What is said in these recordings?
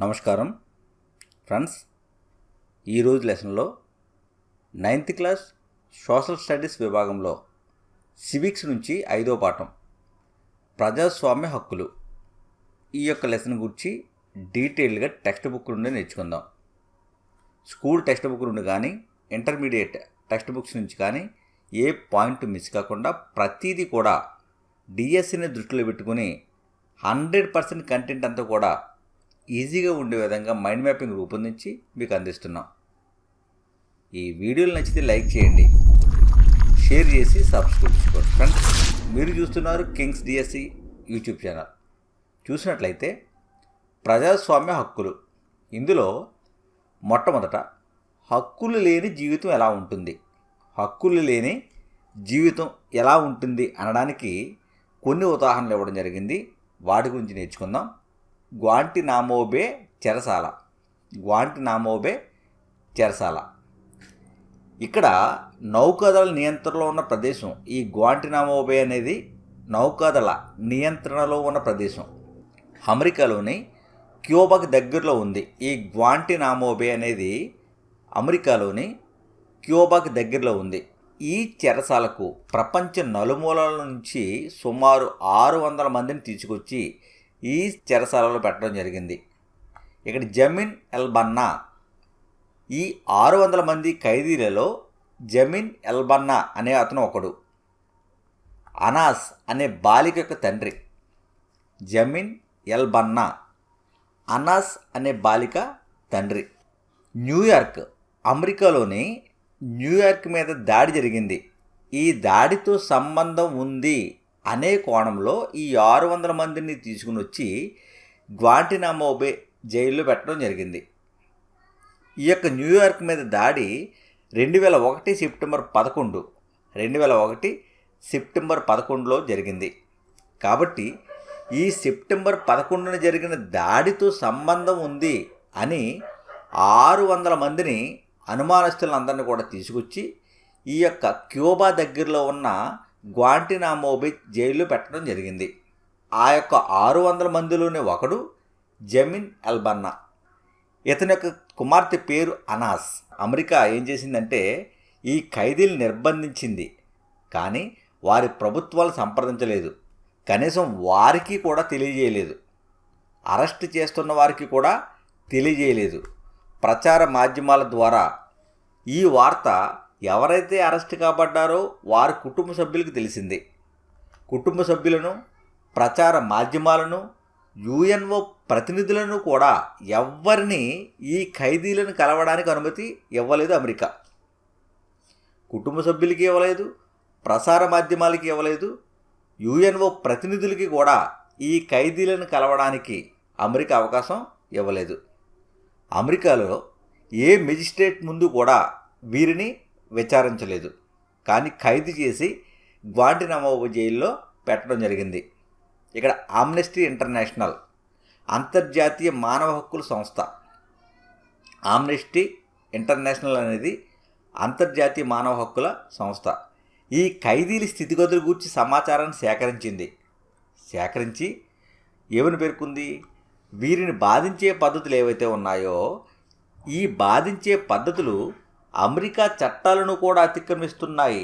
నమస్కారం ఫ్రెండ్స్. ఈరోజు లెసన్లో 9th క్లాస్ సోషల్ స్టడీస్ విభాగంలో సివిక్స్ నుంచి 5వ పాఠం ప్రజాస్వామ్య హక్కులు ఈ యొక్క లెసన్ గురించి డీటెయిల్గా టెక్స్ట్ బుక్ నుండి నేర్చుకుందాం. స్కూల్ టెక్స్ట్ బుక్ నుండి కానీ ఇంటర్మీడియట్ టెక్స్ట్ బుక్స్ నుంచి కానీ ఏ పాయింట్ మిస్ కాకుండా ప్రతిదీ కూడా డిఎస్సిని దృష్టిలో పెట్టుకుని 100% కంటెంట్ అంతా కూడా ఈజీగా ఉండే విధంగా మైండ్ మ్యాపింగ్ రూపొందించి మీకు అందిస్తున్నాం. ఈ వీడియోలు నచ్చితే లైక్ చేయండి, షేర్ చేసి సబ్స్క్రైబ్ చేసుకోండి. ఫ్రెండ్స్, మీరు చూస్తున్నారు కింగ్స్ డిఎస్సి యూట్యూబ్ ఛానల్. చూసినట్లయితే ప్రజాస్వామ్య హక్కులు, ఇందులో మొట్టమొదట హక్కులు లేని జీవితం ఎలా ఉంటుంది, హక్కులు లేని జీవితం ఎలా ఉంటుంది అనడానికి కొన్ని ఉదాహరణలు ఇవ్వడం జరిగింది. వాటి గురించి నేర్చుకుందాం. గ్వాంటినామో బే చెరసాల. గ్వాంటినామో బే చెరసాల ఇక్కడ నౌకాదళ నియంత్రణలో ఉన్న ప్రదేశం. ఈ గ్వాంటినామో బే అనేది నౌకాదళ నియంత్రణలో ఉన్న ప్రదేశం. అమెరికాలోని క్యూబాకి దగ్గరలో ఉంది. ఈ గ్వాంటినామో బే అనేది అమెరికాలోని క్యూబాకి దగ్గరలో ఉంది. ఈ చెరసాలకు ప్రపంచ నలుమూలల నుంచి సుమారు 600 మందిని తీసుకొచ్చి ఈ చెరసాలలో పెట్టడం జరిగింది. ఇక్కడ జమీన్ ఎల్బన్నా, ఈ 600 మంది ఖైదీలలో జమీన్ ఎల్బన్నా అనే అతను ఒకడు. అనాస్ అనే బాలిక యొక్క తండ్రి. జమీన్ ఎల్బన్నా, అనాస్ అనే బాలిక తండ్రి. న్యూయార్క్, అమెరికాలోని న్యూయార్క్ మీద దాడి జరిగింది. ఈ దాడితో సంబంధం ఉంది అనే కోణంలో ఈ 600 మందిని తీసుకుని వచ్చి గ్వాంటినామో బే జైల్లో పెట్టడం జరిగింది. ఈ యొక్క న్యూయార్క్ మీద దాడి 2001 సెప్టెంబర్ 11లో జరిగింది. కాబట్టి ఈ సెప్టెంబర్ 11న జరిగిన దాడితో సంబంధం ఉంది అని 600 మందిని అనుమానస్తులందరినీ కూడా తీసుకొచ్చి ఈ యొక్క క్యూబా దగ్గరలో ఉన్న గ్వాంటినామో బే జైల్లో పెట్టడం జరిగింది. ఆ యొక్క 600 మందిలోనే ఒకడు జమీన్ ఎల్బన్నా. ఇతని యొక్క కుమార్తె పేరు అనాస్. అమెరికా ఏం చేసిందంటే ఈ ఖైదీలు నిర్బంధించింది, కానీ వారి ప్రభుత్వాలు సంప్రదించలేదు. కనీసం వారికి కూడా తెలియజేయలేదు. అరెస్ట్ చేస్తున్న వారికి కూడా తెలియజేయలేదు. ప్రచార మాధ్యమాల ద్వారా ఈ వార్త ఎవరైతే అరెస్ట్ కాబడ్డారో వారి కుటుంబ సభ్యులకు తెలిసింది. కుటుంబ సభ్యులను, ప్రచార మాధ్యమాలను, యుఎన్ఓ ప్రతినిధులను కూడా ఎవ్వరిని ఈ ఖైదీలను కలవడానికి అనుమతి ఇవ్వలేదు అమెరికా. కుటుంబ సభ్యులకి ఇవ్వలేదు, ప్రసార మాధ్యమాలకి ఇవ్వలేదు, యుఎన్ఓ ప్రతినిధులకి కూడా ఈ ఖైదీలను కలవడానికి అమెరికా అవకాశం ఇవ్వలేదు. అమెరికాలో ఏ మెజిస్ట్రేట్ ముందు కూడా వీరిని విచారించలేదు, కానీ ఖైదు చేసి గ్వాంటినామో జైల్లో పెట్టడం జరిగింది. ఇక్కడ ఆమ్నెస్టీ ఇంటర్నేషనల్, అంతర్జాతీయ మానవ హక్కుల సంస్థ. ఆమ్నెస్టీ ఇంటర్నేషనల్ అనేది అంతర్జాతీయ మానవ హక్కుల సంస్థ. ఈ ఖైదీల స్థితిగతుల గురించి సమాచారాన్ని సేకరించి ఏమని పేర్కొంది? వీరిని బాధించే పద్ధతులు ఏవైతే ఉన్నాయో ఈ బాధించే పద్ధతులు అమెరికా చట్టాలను కూడా అతిక్రమిస్తున్నాయి,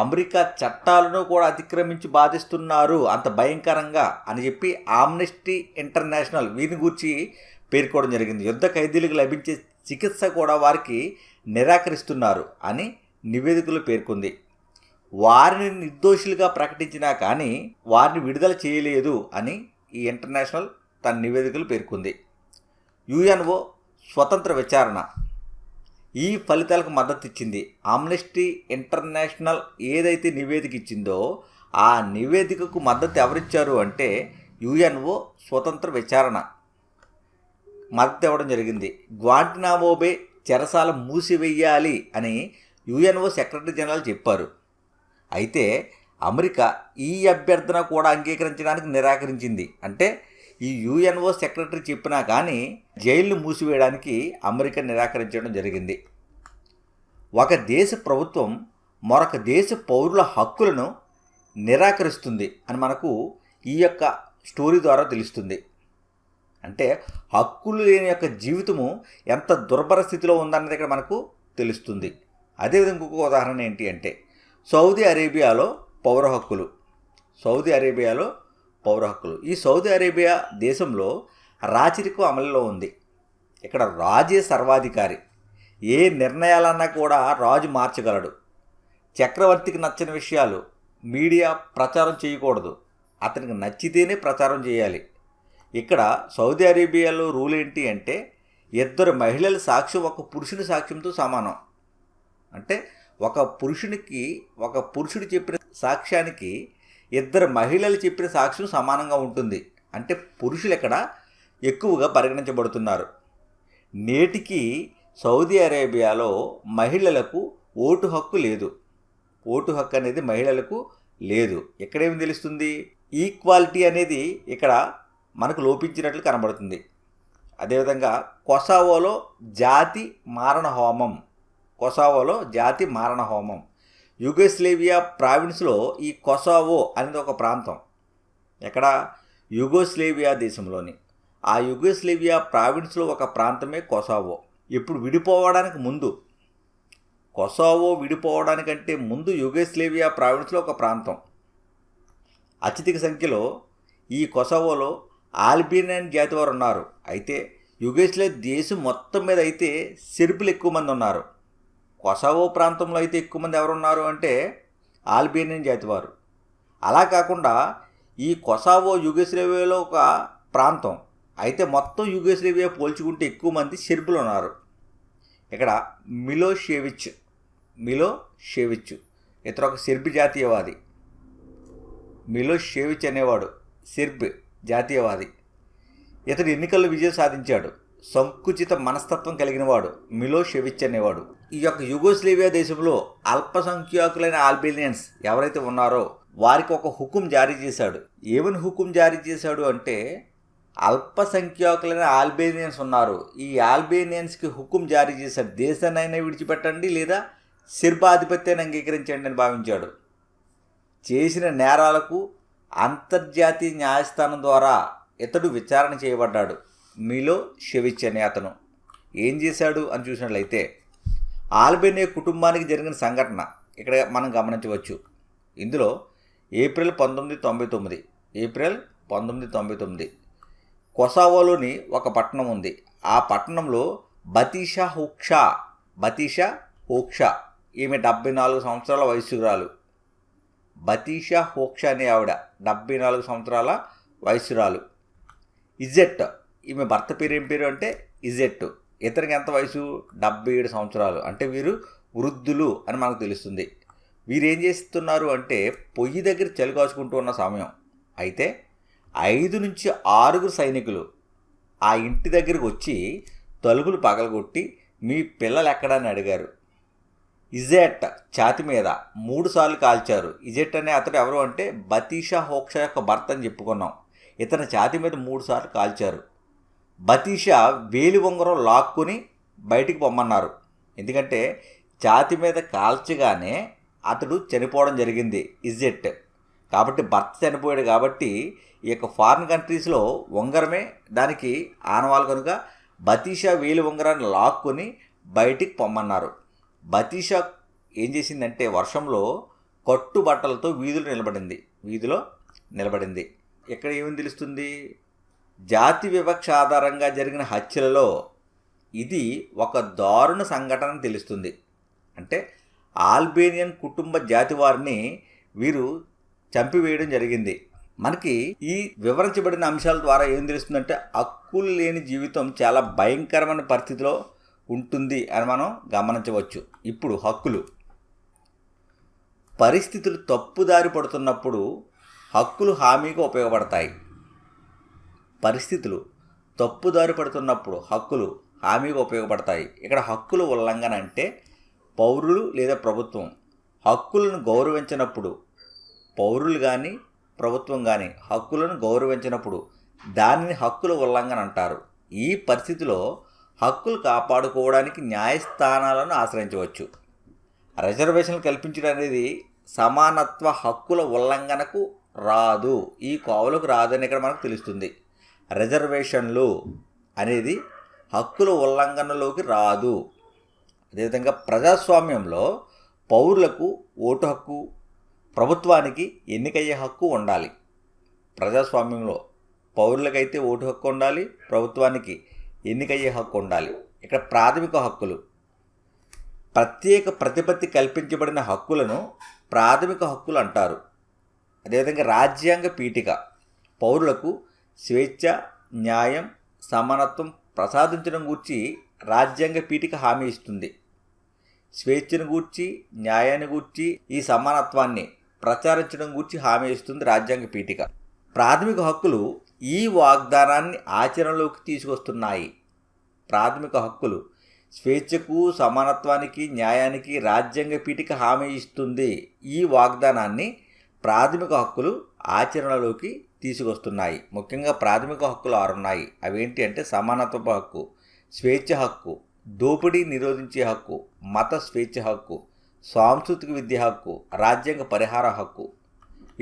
అమెరికా చట్టాలను కూడా అతిక్రమించి బాధిస్తున్నారు అంత భయంకరంగా అని చెప్పి ఆమ్నెస్టీ ఇంటర్నేషనల్ వీరిని గురించి పేర్కోవడం జరిగింది. యుద్ధ ఖైదీలకు లభించే చికిత్స కూడా వారికి నిరాకరిస్తున్నారు అని నివేదికలు పేర్కొంది. వారిని నిర్దోషులుగా ప్రకటించినా కానీ వారిని విడుదల చేయలేదు అని ఈ ఇంటర్నేషనల్ తన నివేదికలు పేర్కొంది. యుఎన్ఓ స్వతంత్ర విచారణ ఈ ఫలితాలకు మద్దతు ఇచ్చింది. ఆమ్నెస్టీ ఇంటర్నేషనల్ ఏదైతే నివేదిక ఇచ్చిందో ఆ నివేదికకు మద్దతు ఎవరిచ్చారు అంటే యుఎన్ఓ స్వతంత్ర విచారణ మద్దతు ఇవ్వడం జరిగింది. గ్వాంటినామో బే చెరసాల మూసివేయాలి అని యుఎన్ఓ సెక్రటరీ జనరల్ చెప్పారు. అయితే అమెరికా ఈ అభ్యర్థన కూడా అంగీకరించడానికి నిరాకరించింది. అంటే ఈ యుఎన్ఓ సెక్రటరీ చెప్పినా కానీ జైలు మూసివేయడానికి అమెరికా నిరాకరించడం జరిగింది. ఒక దేశ ప్రభుత్వం మరొక దేశ పౌరుల హక్కులను నిరాకరిస్తుంది అని మనకు ఈ యొక్క స్టోరీ ద్వారా తెలుస్తుంది. అంటే హక్కులు లేని యొక్క జీవితము ఎంత దుర్భర స్థితిలో ఉందన్నది ఇక్కడ మనకు తెలుస్తుంది. అదేవిధంగా ఇంకొక ఉదాహరణ ఏంటి అంటే సౌదీ అరేబియాలో పౌర హక్కులు. ఈ సౌదీ అరేబియా దేశంలో రాచరికం అమలులో ఉంది. ఇక్కడ రాజే సర్వాధికారి. ఏ నిర్ణయాలన్నా కూడా రాజు మార్చగలడు. చక్రవర్తికి నచ్చని విషయాలు మీడియా ప్రచారం చేయకూడదు. అతనికి నచ్చితేనే ప్రచారం చేయాలి. ఇక్కడ సౌదీ అరేబియాలో రూల్ ఏంటి అంటే 2 మహిళల సాక్ష్యం ఒక పురుషుని సాక్ష్యంతో సమానం. అంటే ఒక పురుషుడు చెప్పిన సాక్ష్యానికి 2 మహిళలు చెప్పిన సాక్ష్యం సమానంగా ఉంటుంది. అంటే పురుషులు ఇక్కడ ఎక్కువగా పరిగణించబడుతున్నారు. నేటికి సౌదీ అరేబియాలో మహిళలకు ఓటు హక్కు లేదు. ఓటు హక్కు అనేది మహిళలకు లేదు. ఎక్కడేమి తెలుస్తుంది? ఈక్వాలిటీ అనేది ఇక్కడ మనకు లోపించినట్లు కనబడుతుంది. అదేవిధంగా కొసావోలో జాతి మారణ హోమం. యుగోస్లేవియా ప్రావిన్స్లో ఈ కొసావో అనేది ఒక ప్రాంతం. ఎక్కడ? యుగోస్లేవియా దేశంలోని ఆ యుగోస్లేవియా ప్రావిన్స్లో ఒక ప్రాంతమే కొసావో. ఇప్పుడు కొసావో విడిపోవడానికంటే ముందు యుగోస్లేవియా ప్రావిన్స్లో ఒక ప్రాంతం. అత్యధిక సంఖ్యలో ఈ కొసావోలో ఆల్బేనియన్ జాతి వారు ఉన్నారు. అయితే యుగోస్లేవియా దేశం మొత్తం మీద అయితే సెర్బులు ఎక్కువ మంది ఉన్నారు. కొసావో ప్రాంతంలో అయితే ఎక్కువ మంది ఎవరున్నారు అంటే ఆల్బేనియన్ జాతి వారు. అలా కాకుండా ఈ కొసావో యుగోస్లేవియాలో ఒక ప్రాంతం. అయితే మొత్తం యుగోస్లేవియా పోల్చుకుంటే ఎక్కువ మంది సెర్బులు ఉన్నారు. ఇక్కడ మిలోషేవిచ్ ఇతర ఒక సెర్బ్ జాతీయవాది. మిలోషేవిచ్ అనేవాడు సెర్బ్ జాతీయవాది. ఇతడు ఎన్నికల్లో విజయం సాధించాడు. సంకుచిత మనస్తత్వం కలిగిన వాడు మిలోషేవిచ్ అనేవాడు. ఈ యొక్క యుగోస్లేవియా దేశంలో అల్పసంఖ్యాకులైన ఆల్బేనియన్స్ ఎవరైతే ఉన్నారో వారికి ఒక హుకుం జారీ చేశాడు. ఏమని హుకుం జారీ చేశాడు అంటే అల్పసంఖ్యాకులైన ఆల్బేనియన్స్ ఉన్నారు. ఈ ఆల్బేనియన్స్కి హుకుం జారీ చేశాడు. దేశాన్నైనా విడిచిపెట్టండి లేదా సెర్బాధిపత్యాన్ని అంగీకరించండి అని భావించాడు. చేసిన నేరాలకు అంతర్జాతీయ న్యాయస్థానం ద్వారా ఇతడు విచారణ చేయబడ్డాడు. మిలోషేవిచ్ అనే అతను ఏం చేశాడు అని చూసినట్లయితే ఆల్బేనియా కుటుంబానికి జరిగిన సంఘటన ఇక్కడ మనం గమనించవచ్చు. ఇందులో ఏప్రిల్ 1999 కొసావోలోని ఒక పట్టణం ఉంది. ఆ పట్టణంలో బతీషా హోక్షా ఈమె 74 సంవత్సరాల వయస్సురాలు. బతీషా హోక్షా అనే ఆవిడ 74 సంవత్సరాల వయస్సురాలు. ఇజెట్ ఈమె భర్త పేరు ఏం పేరు అంటే ఇజెట్. ఇతనికి ఎంత వయసు? 77 సంవత్సరాలు. అంటే వీరు వృద్ధులు అని మనకు తెలుస్తుంది. వీరు ఏం చేస్తున్నారు అంటే పొయ్యి దగ్గర చలి కాచుకుంటూ ఉన్న సమయం. అయితే 5 నుంచి 6 సైనికులు ఆ ఇంటి దగ్గరికి వచ్చి తలుపులు పగలగొట్టి మీ పిల్లలు ఎక్కడా అని అడిగారు. ఇజెట్ ఛాతి మీద 3 సార్లు కాల్చారు. ఇజెట్ అనే అతడు ఎవరు అంటే బతీషా హోక్షా యొక్క భర్త అని చెప్పుకున్నాం. ఇతని ఛాతి మీద 3 సార్లు కాల్చారు. బతీషా వేలి ఉంగరం లాక్కుని బయటికి పొమ్మన్నారు. ఎందుకంటే ఛాతి మీద కాల్చగానే అతడు చనిపోవడం జరిగింది ఇజెట్. కాబట్టి భర్త చనిపోయాడు. కాబట్టి ఈ యొక్క ఫారిన్ కంట్రీస్లో ఉంగరమే దానికి ఆనవాళ్ళు కనుక బతీషా వేలి ఉంగరాన్ని లాక్కుని బయటికి పొమ్మన్నారు. బతీషా ఏం చేసిందంటే వర్షంలో కట్టుబట్టలతో వీధిలో నిలబడింది. ఇక్కడ ఏమని తెలుస్తుంది? జాతి వివక్ష ఆధారంగా జరిగిన హత్యలలో ఇది ఒక దారుణ సంఘటన తెలుస్తుంది. అంటే ఆల్బేనియన్ కుటుంబ జాతి వారిని వీరు చంపివేయడం జరిగింది. మనకి ఈ వివరించబడిన అంశాల ద్వారా ఏం తెలుస్తుందంటే హక్కులు లేని జీవితం చాలా భయంకరమైన పరిస్థితిలో ఉంటుంది అని మనం గమనించవచ్చు. ఇప్పుడు పరిస్థితులు తప్పుదారి పడుతున్నప్పుడు హక్కులు హామీగా ఉపయోగపడతాయి. ఇక్కడ హక్కుల ఉల్లంఘన అంటే పౌరులు లేదా ప్రభుత్వం హక్కులను గౌరవించినప్పుడు, పౌరులు కానీ ప్రభుత్వం కానీ హక్కులను గౌరవించినప్పుడు దానిని హక్కుల ఉల్లంఘన అంటారు. ఈ పరిస్థితిలో హక్కులు కాపాడుకోవడానికి న్యాయస్థానాలను ఆశ్రయించవచ్చు. రిజర్వేషన్లు కల్పించడం అనేది సమానత్వ హక్కుల ఉల్లంఘనకు రాదు, ఈ కోవలకు రాదని ఇక్కడ మనకు తెలుస్తుంది. రిజర్వేషన్లు అనేది హక్కుల ఉల్లంఘనలోకి రాదు. అదేవిధంగా ప్రజాస్వామ్యంలో పౌరులకు ఓటు హక్కు, ప్రభుత్వానికి ఎన్నికయ్యే హక్కు ఉండాలి. ప్రజాస్వామ్యంలో పౌరులకైతే ఓటు హక్కు ఉండాలి, ప్రభుత్వానికి ఎన్నికయ్యే హక్కు ఉండాలి. ఇక్కడ ప్రాథమిక హక్కులు, ప్రత్యేక ప్రతిపత్తి కల్పించబడిన హక్కులను ప్రాథమిక హక్కులు అంటారు. అదేవిధంగా రాజ్యాంగ పీఠిక పౌరులకు స్వేచ్ఛ, న్యాయం, సమానత్వం ప్రసాదించడం గూర్చి రాజ్యాంగ పీఠిక హామీ ఇస్తుంది. స్వేచ్ఛను గూర్చి, న్యాయాన్ని గూర్చి, ఈ సమానత్వాన్ని ప్రచారించడం గూర్చి హామీ ఇస్తుంది రాజ్యాంగ పీఠిక. ప్రాథమిక హక్కులు ఈ వాగ్దానాన్ని ఆచరణలోకి తీసుకొస్తున్నాయి. ప్రాథమిక హక్కులు స్వేచ్ఛకు, సమానత్వానికి, న్యాయానికి రాజ్యాంగ పీఠిక హామీ ఇస్తుంది. ఈ వాగ్దానాన్ని ప్రాథమిక హక్కులు ఆచరణలోకి తీసుకొస్తున్నాయి. ముఖ్యంగా ప్రాథమిక హక్కులు 6 ఉన్నాయి. అవేంటి అంటే సమానత్వపు హక్కు, స్వేచ్ఛ హక్కు, దోపిడీ నిరోధించే హక్కు, మత స్వేచ్ఛ హక్కు, సాంస్కృతిక విద్య హక్కు, రాజ్యాంగ పరిహార హక్కు.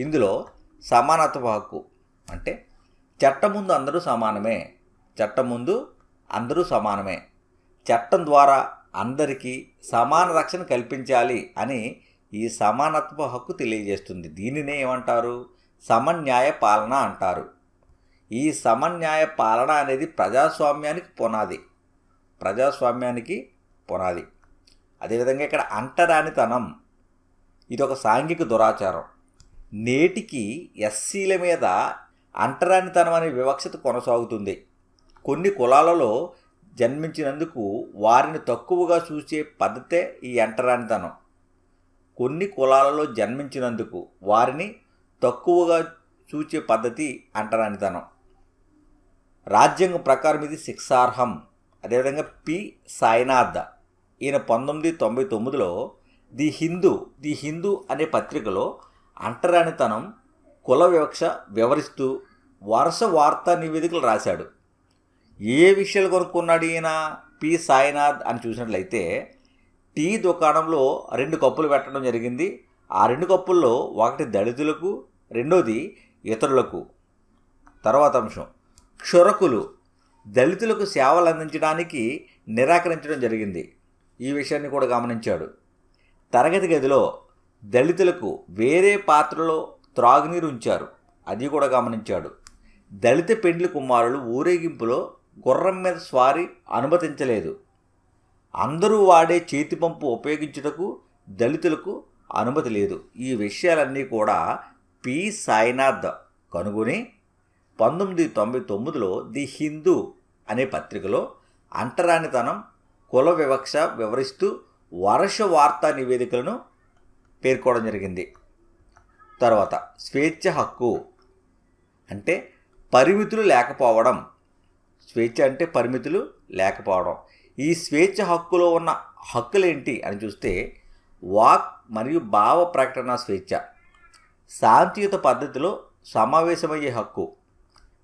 ఇందులో సమానత్వపు హక్కు అంటే చట్టం ముందు అందరూ సమానమే, చట్టం ముందు అందరూ సమానమే, చట్టం ద్వారా అందరికీ సమాన రక్షణ కల్పించాలి అని ఈ సమానత్వ హక్కు తెలియజేస్తుంది. దీనినే ఏమంటారు? సమన్యాయ పాలన అంటారు. ఈ సమన్యాయ పాలన అనేది ప్రజాస్వామ్యానికి పునాది, ప్రజాస్వామ్యానికి పునాది. అదేవిధంగా ఇక్కడ అంటరానితనం ఇది ఒక సాంఘిక దురాచారం. నేటికి ఎస్సీల మీద అంటరానితనం అనే వివక్షత కొనసాగుతుంది. కొన్ని కులాలలో జన్మించినందుకు వారిని తక్కువగా చూసే పద్ధతే ఈ అంటరానితనం. కొన్ని కులాలలో జన్మించినందుకు వారిని తక్కువగా చూసే పద్ధతి అంటరానితనం. రాజ్యాంగం ప్రకారం ఇది శిక్షార్హం. అదేవిధంగా పి సాయినాథ్ ఈయన 1999లో ది హిందూ అనే పత్రికలో అంటరానితనం, కుల వివక్ష వివరిస్తూ వరుస వార్తా నివేదికలు రాశాడు. ఏ విషయాలు కొనుక్కున్నాడు ఈయన పి సాయినాథ్ అని చూసినట్లయితే, టీ దుకాణంలో 2 కప్పులు పెట్టడం జరిగింది. ఆ 2 కప్పుల్లో ఒకటి దళితులకు, రెండోది ఇతరులకు. తర్వాత అంశం, క్షురకులు దళితులకు సేవలు అందించడానికి నిరాకరించడం జరిగింది. ఈ విషయాన్ని కూడా గమనించాడు. తరగతి గదిలో దళితులకు వేరే పాత్రలో త్రాగునీరు ఉంచారు, అది కూడా గమనించాడు. దళిత పెండ్లి కుమారులు ఊరేగింపులో గుర్రం మీద స్వారీ అనుమతించలేదు. అందరూ వాడే చేతి పంపు ఉపయోగించుటకు దళితులకు అనుమతి లేదు. ఈ విషయాలన్నీ కూడా పి సాయినాథ్ కనుగొని 1999లో ది హిందూ అనే పత్రికలో అంటరానితనం, కుల వివక్ష వివరిస్తూ వరుస వార్తా నివేదికలను పేర్కోవడం జరిగింది. తర్వాత స్వేచ్ఛ హక్కు అంటే పరిమితులు లేకపోవడం. స్వేచ్ఛ అంటే పరిమితులు లేకపోవడం. ఈ స్వేచ్ఛ హక్కులో ఉన్న హక్కులేంటి అని చూస్తే, వాక్ మరియు భావ ప్రకటన స్వేచ్ఛ, శాంతియుత పద్ధతిలో సమావేశమయ్యే హక్కు,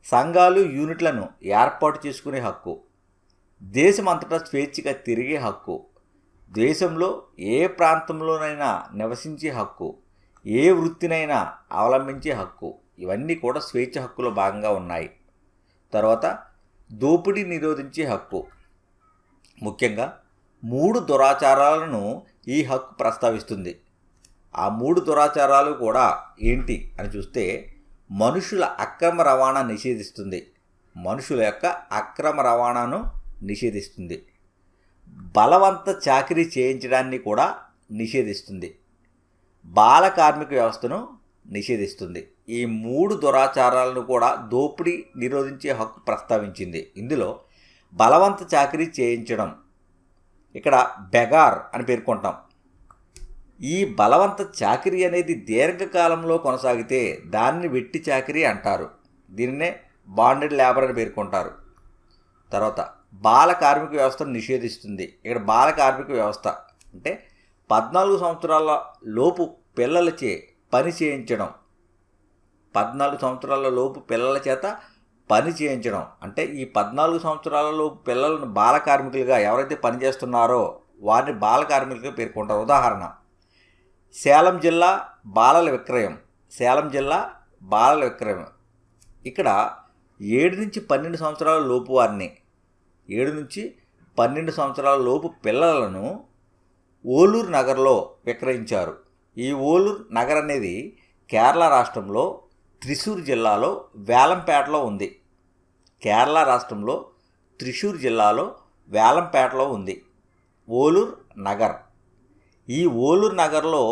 సంఘాలు యూనిట్లను ఏర్పాటు చేసుకునే హక్కు, దేశమంతటా స్వేచ్ఛగా తిరిగే హక్కు, దేశంలో ఏ ప్రాంతంలోనైనా నివసించే హక్కు, ఏ వృత్తినైనా అవలంబించే హక్కు. ఇవన్నీ కూడా స్వేచ్ఛ హక్కులో భాగంగా ఉన్నాయి. తర్వాత దోపిడీ నిరోధించే హక్కు. ముఖ్యంగా 3 దురాచారాలను ఈ హక్కు ప్రస్తావిస్తుంది. ఆ 3 దురాచారాలు కూడా ఏంటి అని చూస్తే, మనుషుల అక్రమ రవాణా నిషేధిస్తుంది, మనుషుల యొక్క అక్రమ రవాణాను నిషేధిస్తుంది, బలవంత చాకిరీ చేయించడాన్ని కూడా నిషేధిస్తుంది, బాల కార్మిక వ్యవస్థను నిషేధిస్తుంది. ఈ 3 దురాచారాలను కూడా దోపిడీ నిరోధించే హక్కు ప్రస్తావించింది. ఇందులో బలవంత చాకిరీ చేయించడం, ఇక్కడ బెగార్ అని పేర్కొంటాం. ఈ బలవంత చాకిరీ అనేది దీర్ఘకాలంలో కొనసాగితే దాన్ని వెట్టి చాకిరీ అంటారు. దీన్నే బాండెడ్ లేబర్ అని పేర్కొంటారు. తర్వాత బాల కార్మిక వ్యవస్థను నిషేధిస్తుంది. ఇక్కడ బాల కార్మిక వ్యవస్థ అంటే 14 సంవత్సరాల లోపు పిల్లలచే పని చేయించడం. 14 సంవత్సరాల లోపు పిల్లల చేత పని చేయించడం అంటే ఈ 14 సంవత్సరాల లోపు పిల్లలను బాల కార్మికులుగా ఎవరైతే పనిచేస్తున్నారో వారిని బాల కార్మికులుగా పేర్కొంటారు. ఉదాహరణ, సేలం జిల్లా బాలల విక్రయం. సేలం జిల్లా బాలల విక్రయం. ఇక్కడ 7 నుంచి 12 సంవత్సరాల లోపు వారిని 7 నుంచి 12 సంవత్సరాల లోపు పిల్లలను ఓలూరు నగర్లో విక్రయించారు. ఈ ఓలూరు నగర్ అనేది కేరళ రాష్ట్రంలో త్రిశూర్ జిల్లాలో వేలంపేటలో ఉంది. కేరళ రాష్ట్రంలో త్రిశూర్ జిల్లాలో వేలంపేటలో ఉంది ఓలూరు నగర్. ఈ ఓలూరు నగర్లో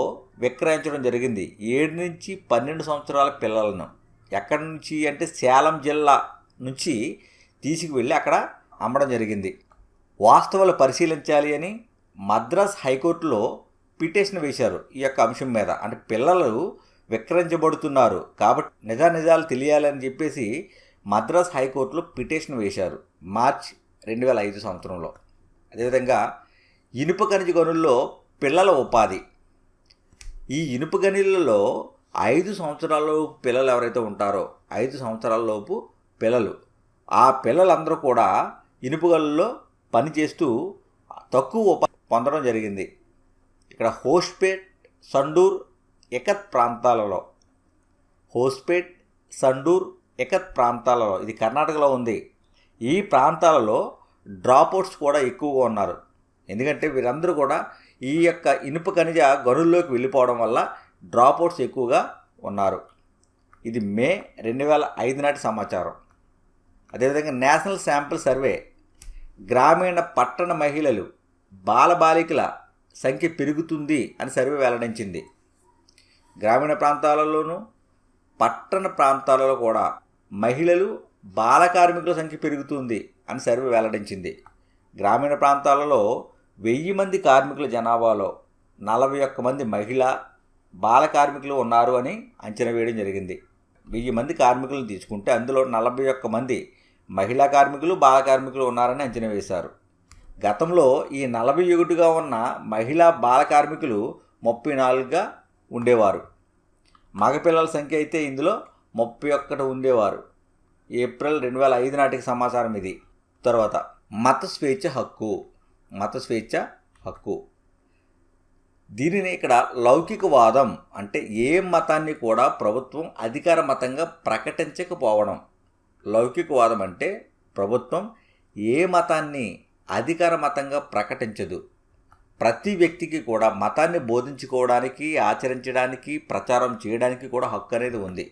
విక్రయించడం జరిగింది 7 నుంచి 12 సంవత్సరాల పిల్లలను. ఎక్కడి నుంచి అంటే సేలం జిల్లా నుంచి తీసుకువెళ్ళి అక్కడ అమ్మడం జరిగింది. వాస్తవాలు పరిశీలించాలి అని మద్రాస్ హైకోర్టులో పిటిషన్ వేశారు ఈ యొక్క అంశం మీద. అంటే పిల్లలు విక్రయించబడుతున్నారు కాబట్టి నిజాలు తెలియాలని చెప్పేసి మద్రాస్ హైకోర్టులో పిటిషన్ వేశారు మార్చ్ 2005 సంవత్సరంలో. అదేవిధంగా ఇనుప ఖనిజ గనుల్లో పిల్లల ఉపాధి. ఈ ఇనుప గనులలో 5 సంవత్సరాల లోపు పిల్లలు ఎవరైతే ఉంటారో 5 సంవత్సరాల లోపు పిల్లలు, ఆ పిల్లలందరూ కూడా ఇనుప గనుల్లో పనిచేస్తూ తక్కువ ఉపాధి పొందడం జరిగింది. ఇక్కడ హోస్పేట్, సండూర్, ఎకత్ ప్రాంతాలలో, హోస్పేట్, సండూర్, ఎకత్ ప్రాంతాలలో, ఇది కర్ణాటకలో ఉంది. ఈ ప్రాంతాలలో డ్రాప్అవుట్స్ కూడా ఎక్కువగా ఉన్నారు. ఎందుకంటే వీరందరూ కూడా ఈ యొక్క ఇనుప ఖనిజ గనుల్లోకి వెళ్ళిపోవడం వల్ల డ్రాప్అవుట్స్ ఎక్కువగా ఉన్నారు. ఇది మే 2005 నాటి సమాచారం. అదేవిధంగా నేషనల్ శాంపిల్ సర్వే గ్రామీణ పట్టణ మహిళలు బాలబాలికల సంఖ్య పెరుగుతుంది అని సర్వే వెల్లడించింది. గ్రామీణ ప్రాంతాలలోనూ పట్టణ ప్రాంతాలలో కూడా మహిళలు బాల కార్మికుల సంఖ్య పెరుగుతుంది అని సర్వే వెల్లడించింది. గ్రామీణ ప్రాంతాలలో 1000 మంది కార్మికుల జనాభాలో 41 మంది మహిళా బాల కార్మికులు ఉన్నారు అని అంచనా వేయడం జరిగింది. 1000 మంది కార్మికులను తీసుకుంటే అందులో 41 మంది మహిళా కార్మికులు బాల కార్మికులు ఉన్నారని అంచనా వేశారు. గతంలో ఈ 41గా ఉన్న మహిళా బాల కార్మికులు 34గా ఉండేవారు. మగపిల్లల సంఖ్య అయితే ఇందులో 31 ఉండేవారు. ఏప్రిల్ 2005 నాటికి సమాచారం ఇది. తర్వాత మత స్వేచ్ఛ హక్కు. దీనిని ఇక్కడ లౌకికవాదం అంటే ఏ మతాన్ని కూడా ప్రభుత్వం అధికార మతంగా ప్రకటించకపోవడం. లౌకికవాదం అంటే ప్రభుత్వం ఏ మతాన్ని అధికార మతంగా ప్రకటించదు. ప్రతి వ్యక్తికి కూడా మతాన్ని బోధించుకోవడానికి, ఆచరించడానికి, ప్రచారం చేయడానికి కూడా హక్కు అనేది ఉంది.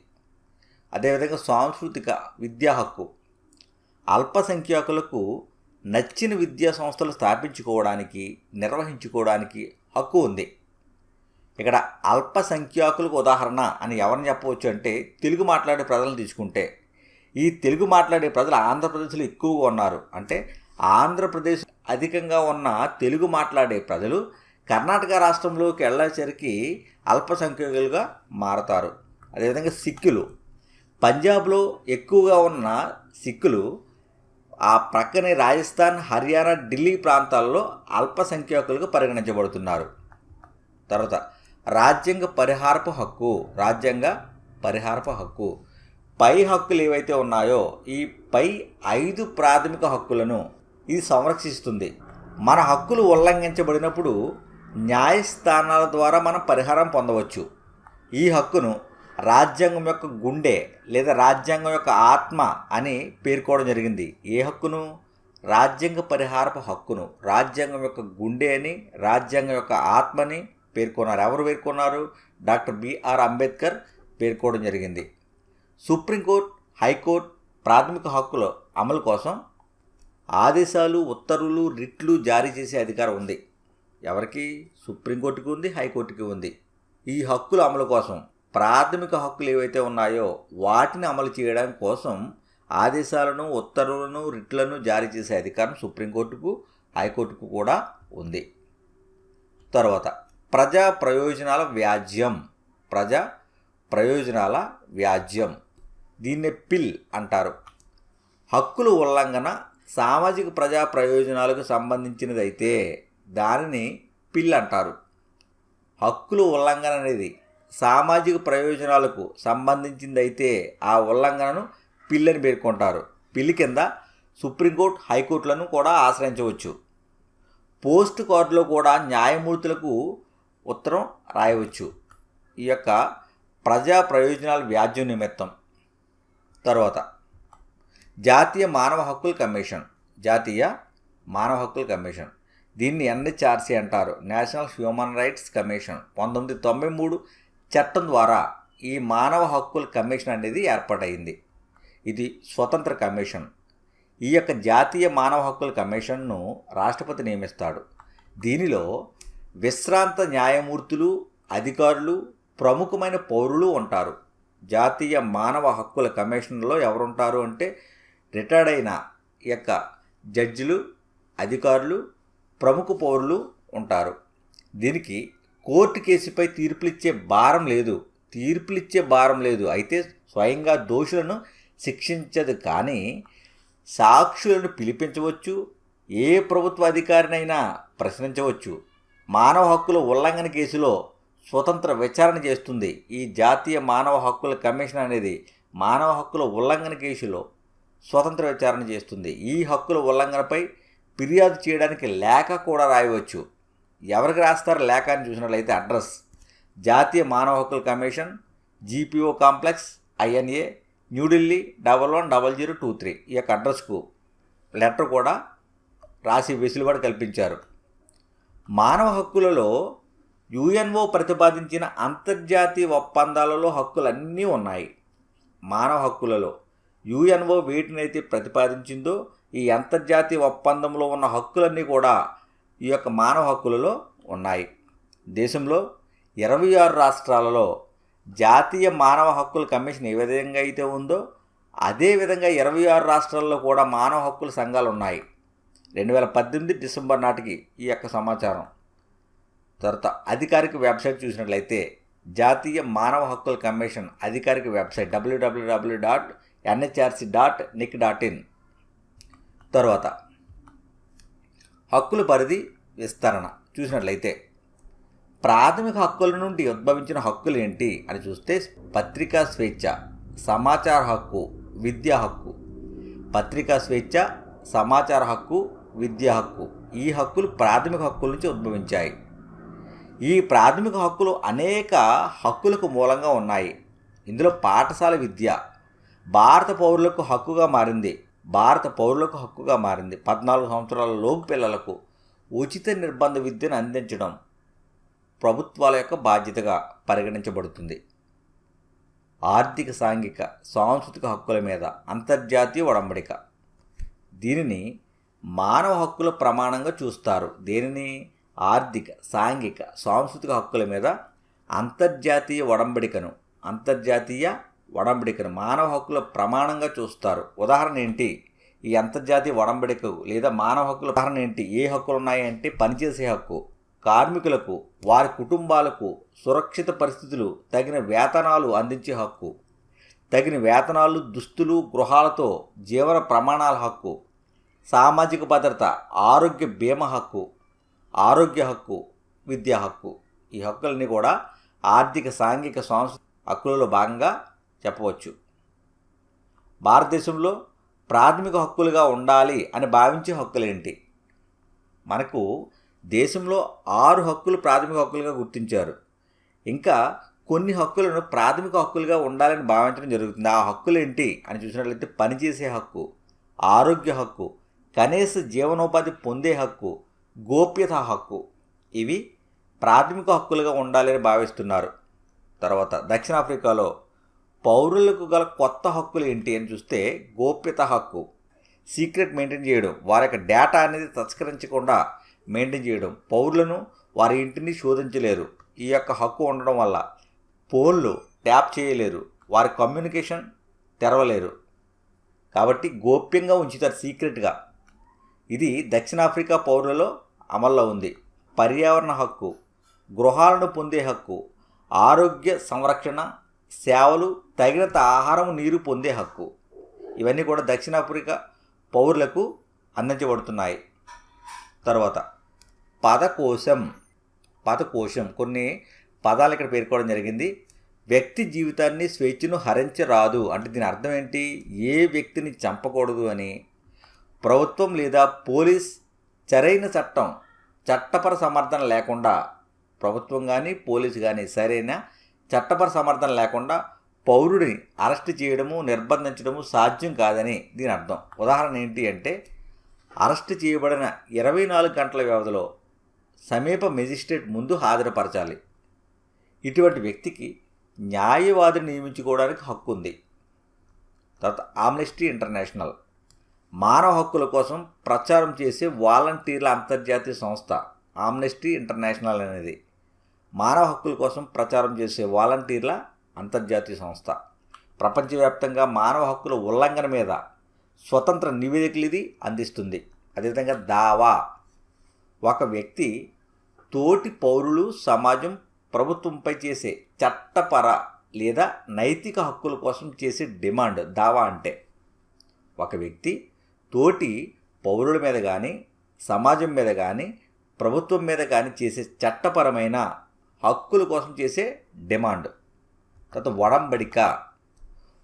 అదేవిధంగా సాంస్కృతిక విద్యా హక్కు. అల్పసంఖ్యాకులకు నచ్చిన విద్యా సంస్థలు స్థాపించుకోవడానికి, నిర్వహించుకోవడానికి హక్కు ఉంది. ఇక్కడ అల్పసంఖ్యాకులకు ఉదాహరణ అని ఎవరిని చెప్పవచ్చు అంటే తెలుగు మాట్లాడే ప్రజలను తీసుకుంటే, ఈ తెలుగు మాట్లాడే ప్రజలు ఆంధ్రప్రదేశ్లో ఎక్కువగా ఉన్నారు. అంటే ఆంధ్రప్రదేశ్ అధికంగా ఉన్న తెలుగు మాట్లాడే ప్రజలు కర్ణాటక రాష్ట్రంలోకి వెళ్ళేసరికి అల్పసంఖ్యాకులుగా మారతారు. అదేవిధంగా సిక్కులు, పంజాబ్లో ఎక్కువగా ఉన్న సిక్కులు ఆ ప్రక్కనే రాజస్థాన్, హర్యానా, ఢిల్లీ ప్రాంతాల్లో అల్పసంఖ్యాకులుగా పరిగణించబడుతున్నారు. తర్వాత రాజ్యాంగ పరిహారపు హక్కు. పై హక్కులు ఏవైతే ఉన్నాయో ఈ పై 5 ప్రాథమిక హక్కులను ఇది సంరక్షిస్తుంది. మన హక్కులు ఉల్లంఘించబడినప్పుడు న్యాయస్థానాల ద్వారా మనం పరిహారం పొందవచ్చు. ఈ హక్కును రాజ్యాంగం యొక్క గుండె లేదా రాజ్యాంగం యొక్క ఆత్మ అని పేర్కోవడం జరిగింది. ఏ హక్కును? రాజ్యాంగ పరిహారపు హక్కును రాజ్యాంగం యొక్క గుండె అని, రాజ్యాంగం యొక్క ఆత్మని పేర్కొన్నారు. ఎవరు పేర్కొన్నారు? డాక్టర్ బిఆర్ అంబేద్కర్ పేర్కోవడం జరిగింది. సుప్రీంకోర్టు, హైకోర్టు ప్రాథమిక హక్కుల అమలు కోసం ఆదేశాలు, ఉత్తర్వులు, రిట్లు జారీ చేసే అధికారం ఉంది. ఎవరికి? సుప్రీంకోర్టుకి ఉంది, హైకోర్టుకి ఉంది. ఈ హక్కుల అమలు కోసం ప్రాథమిక హక్కులు ఏవైతే ఉన్నాయో వాటిని అమలు చేయడం కోసం ఆదేశాలను, ఉత్తర్వులను, రిట్లను జారీ చేసే అధికారం సుప్రీంకోర్టుకు, హైకోర్టుకు కూడా ఉంది. తర్వాత ప్రజా ప్రయోజనాల వ్యాజ్యం. దీన్నే పిల్ అంటారు. హక్కుల ఉల్లంఘన సామాజిక ప్రజా ప్రయోజనాలకు సంబంధించినదైతే దానిని పిల్ అంటారు. హక్కుల ఉల్లంఘన అనేది సామాజిక ప్రయోజనాలకు సంబంధించిందైతే ఆ ఉల్లంఘనను పిల్ అని పేర్కొంటారు. పిల్ కింద సుప్రీంకోర్టు, హైకోర్టులను కూడా ఆశ్రయించవచ్చు. పోస్ట్ కార్డులో కూడా న్యాయమూర్తులకు ఉత్తరం రాయవచ్చు ఈ యొక్క ప్రజా ప్రయోజనాల వ్యాజ్యం నిమిత్తం. తర్వాత జాతీయ మానవ హక్కుల కమిషన్. జాతీయ మానవ హక్కుల కమిషన్, దీన్ని ఎన్హెచ్ఆర్సీ అంటారు, నేషనల్ హ్యూమన్ రైట్స్ కమిషన్. 1993 చట్టం ద్వారా ఈ మానవ హక్కుల కమిషన్ అనేది ఏర్పాటైంది. ఇది స్వతంత్ర కమిషన్. ఈ యొక్క జాతీయ మానవ హక్కుల కమిషన్ను రాష్ట్రపతి నియమిస్తాడు. దీనిలో విశ్రాంత న్యాయమూర్తులు, అధికారులు, ప్రముఖమైన పౌరులు ఉంటారు. జాతీయ మానవ హక్కుల కమిషన్లో ఎవరుంటారు అంటే రిటైర్డ్ అయిన యొక్క జడ్జిలు, అధికారులు, ప్రముఖ పౌరులు ఉంటారు. దీనికి కోర్టు కేసుపై తీర్పులిచ్చే భారం లేదు. అయితే స్వయంగా దోషులను శిక్షించదు, కానీ సాక్షులను పిలిపించవచ్చు, ఏ ప్రభుత్వ అధికారినైనా ప్రశ్నించవచ్చు. మానవ హక్కుల ఉల్లంఘన కేసులో స్వతంత్ర విచారణ చేస్తుంది. ఈ జాతీయ మానవ హక్కుల కమిషన్ అనేది మానవ హక్కుల ఉల్లంఘన కేసులో స్వతంత్ర విచారణ చేస్తుంది. ఈ హక్కుల ఉల్లంఘనపై ఫిర్యాదు చేయడానికి లేఖ కూడా రాయవచ్చు. ఎవరికి రాస్తారు లేఖ అని చూసినట్లయితే అడ్రస్ జాతీయ మానవ హక్కుల commission, GPO complex, INA, New Delhi 110023. ఈ యొక్క అడ్రస్కు లెటర్ కూడా రాసి వెసులుబాటు కల్పించారు. మానవ హక్కులలో UNO ప్రతిపాదించిన అంతర్జాతీయ ఒప్పందాలలో హక్కులన్నీ ఉన్నాయి. మానవ హక్కులలో UNO వేటినైతే ప్రతిపాదించిందో ఈ అంతర్జాతీయ ఒప్పందంలో ఉన్న హక్కులన్నీ కూడా ఈ యొక్క మానవ హక్కులలో ఉన్నాయి. దేశంలో 26 రాష్ట్రాలలో జాతీయ మానవ హక్కుల కమిషన్ ఏ విధంగా అయితే ఉందో అదేవిధంగా 26 రాష్ట్రాల్లో కూడా మానవ హక్కుల సంఘాలు ఉన్నాయి. 2018 డిసెంబర్ నాటికి ఈ యొక్క సమాచారం. తర్వాత అధికారిక వెబ్సైట్ చూసినట్లయితే జాతీయ మానవ హక్కుల కమిషన్ అధికారిక వెబ్సైట్ www.nhrc.nic.in. తర్వాత హక్కుల పరిధి విస్తరణ చూసినట్లయితే ప్రాథమిక హక్కుల నుండి ఉద్భవించిన హక్కులు ఏంటి అని చూస్తే పత్రికా స్వేచ్ఛ, సమాచార హక్కు, విద్యా హక్కు. పత్రికా స్వేచ్ఛ, సమాచార హక్కు, విద్యా హక్కు ఈ హక్కులు ప్రాథమిక హక్కుల నుంచి ఉద్భవించాయి. ఈ ప్రాథమిక హక్కులు అనేక హక్కులకు మూలంగా ఉన్నాయి. ఇందులో పాఠశాల విద్య భారత పౌరులకు హక్కుగా మారింది. 14 సంవత్సరాల లోపు పిల్లలకు ఉచిత నిర్బంధ విద్యను అందించడం ప్రభుత్వాల యొక్క బాధ్యతగా పరిగణించబడుతుంది. ఆర్థిక, సాంఘిక, సాంస్కృతిక హక్కుల మీద అంతర్జాతీయ ఒడంబడిక, దీనిని మానవ హక్కుల ప్రమాణంగా చూస్తారు. దేనిని? ఆర్థిక, సాంఘిక, సాంస్కృతిక హక్కుల మీద అంతర్జాతీయ ఒడంబడికను మానవ హక్కుల ప్రమాణంగా చూస్తారు. ఉదాహరణ ఏంటి? ఈ అంతర్జాతీయ ఒడంబడికకు లేదా మానవ హక్కుల ఉదాహరణ ఏంటి? ఏ హక్కులు ఉన్నాయంటే పనిచేసే హక్కు, కార్మికులకు వారి కుటుంబాలకు సురక్షిత పరిస్థితులు, తగిన వేతనాలు అందించే హక్కు, తగిన వేతనాలు, దుస్తులు, గృహాలతో జీవన ప్రమాణాల హక్కు, సామాజిక భద్రత, ఆరోగ్య బీమా హక్కు, ఆరోగ్య హక్కు, విద్యా హక్కు. ఈ హక్కులన్నీ కూడా ఆర్థిక, సాంఘిక, సాంస్కృతిక హక్కులలో భాగంగా చెప్పవచ్చు. భారతదేశంలో ప్రాథమిక హక్కులుగా ఉండాలి అని భావించే హక్కులేంటి? మనకు దేశంలో 6 హక్కులు ప్రాథమిక హక్కులుగా గుర్తించారు. ఇంకా కొన్ని హక్కులను ప్రాథమిక హక్కులుగా ఉండాలని భావించడం జరుగుతుంది. ఆ హక్కులు ఏంటి అని చూసినట్లయితే పనిచేసే హక్కు, ఆరోగ్య హక్కు, కనీస జీవనోపాధి పొందే హక్కు, గోప్యత హక్కు. ఇవి ప్రాథమిక హక్కులుగా ఉండాలని భావిస్తున్నారు. తర్వాత దక్షిణాఫ్రికాలో పౌరులకు గల కొత్త హక్కులు ఏంటి అని చూస్తే గోప్యత హక్కు, సీక్రెట్ మెయింటైన్ చేయడం, వారి యొక్క డేటా అనేది తస్కరించకుండా మెయింటైన్ చేయడం, పౌరులను వారి ఇంటిని శోధించలేరు. ఈ యొక్క హక్కు ఉండడం వల్ల ఫోన్లు ట్యాప్ చేయలేరు, వారి కమ్యూనికేషన్ తెరవలేరు. కాబట్టి గోప్యంగా ఉంచుతారు, సీక్రెట్గా. ఇది దక్షిణాఫ్రికా పౌరులలో అమల్లో ఉంది. పర్యావరణ హక్కు, గృహాలను పొందే హక్కు, ఆరోగ్య సంరక్షణ సేవలు, తగినంత ఆహారం, నీరు పొందే హక్కు. ఇవన్నీ కూడా దక్షిణాఫ్రికా పౌరులకు అందించబడుతున్నాయి. తర్వాత పదకోశం కొన్ని పదాలు ఇక్కడ పేర్కోవడం జరిగింది. వ్యక్తి జీవితాన్ని, స్వేచ్ఛను హరించరాదు అంటే దీని అర్థం ఏంటి? ఏ వ్యక్తిని చంపకూడదు అని. ప్రభుత్వం లేదా పోలీస్ సరైన చట్టపర సమర్థన లేకుండా, ప్రభుత్వం కానీ పోలీసు కానీ సరైన చట్టపర సమర్థన లేకుండా పౌరుడిని అరెస్ట్ చేయడము, నిర్బంధించడము సాధ్యం కాదని దీని అర్థం. ఉదాహరణ ఏంటి అంటే, అరెస్ట్ చేయబడిన 24 గంటల వ్యవధిలో సమీప మెజిస్ట్రేట్ ముందు హాజరుపరచాలి. ఇటువంటి వ్యక్తికి న్యాయవాదిని నియమించుకోవడానికి హక్కు ఉంది. తర్వాత ఆమ్నెస్టీ ఇంటర్నేషనల్ మానవ హక్కుల కోసం ప్రచారం చేసే వాలంటీర్ల అంతర్జాతీయ సంస్థ. ఆమ్నెస్టీ ఇంటర్నేషనల్ అనేది మానవ హక్కుల కోసం ప్రచారం చేసే వాలంటీర్ల అంతర్జాతీయ సంస్థ. ప్రపంచవ్యాప్తంగా మానవ హక్కుల ఉల్లంఘన మీద స్వతంత్ర నివేదికలు ఇది అందిస్తుంది. అదేవిధంగా దావా ఒక వ్యక్తి తోటి పౌరులు, సమాజం, ప్రభుత్వంపై చేసే చట్టపర లేదా నైతిక హక్కుల కోసం చేసే డిమాండ్ దావా అంటే. ఒక వ్యక్తి తోటి పౌరుల మీద కానీ, సమాజం మీద కానీ, ప్రభుత్వం మీద కానీ చేసే చట్టపరమైన హక్కుల కోసం చేసే డిమాండ్. తర్వాత ఒడంబడిక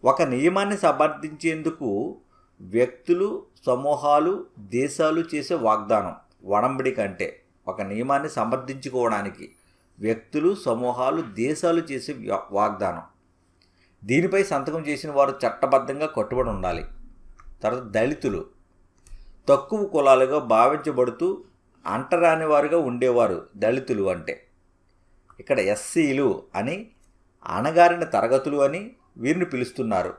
ఒక నియమాన్ని సమర్థించేందుకు వ్యక్తులు, సమూహాలు, దేశాలు చేసే వాగ్దానం. ఒడంబడిక అంటే ఒక నియమాన్ని సమర్థించుకోవడానికి వ్యక్తులు, సమూహాలు, దేశాలు చేసే వాగ్దానం. దీనిపై సంతకం చేసిన వారు చట్టబద్ధంగా కట్టుబడి ఉండాలి. తర్వాత దళితులు తక్కువ కులాలుగా భావించబడుతూ అంటరాని వారుగా ఉండేవారు దళితులు అంటే. ఇక్కడ ఎస్సీలు అని అణగారిన తరగతులు అని వీరిని పిలుస్తున్నారు.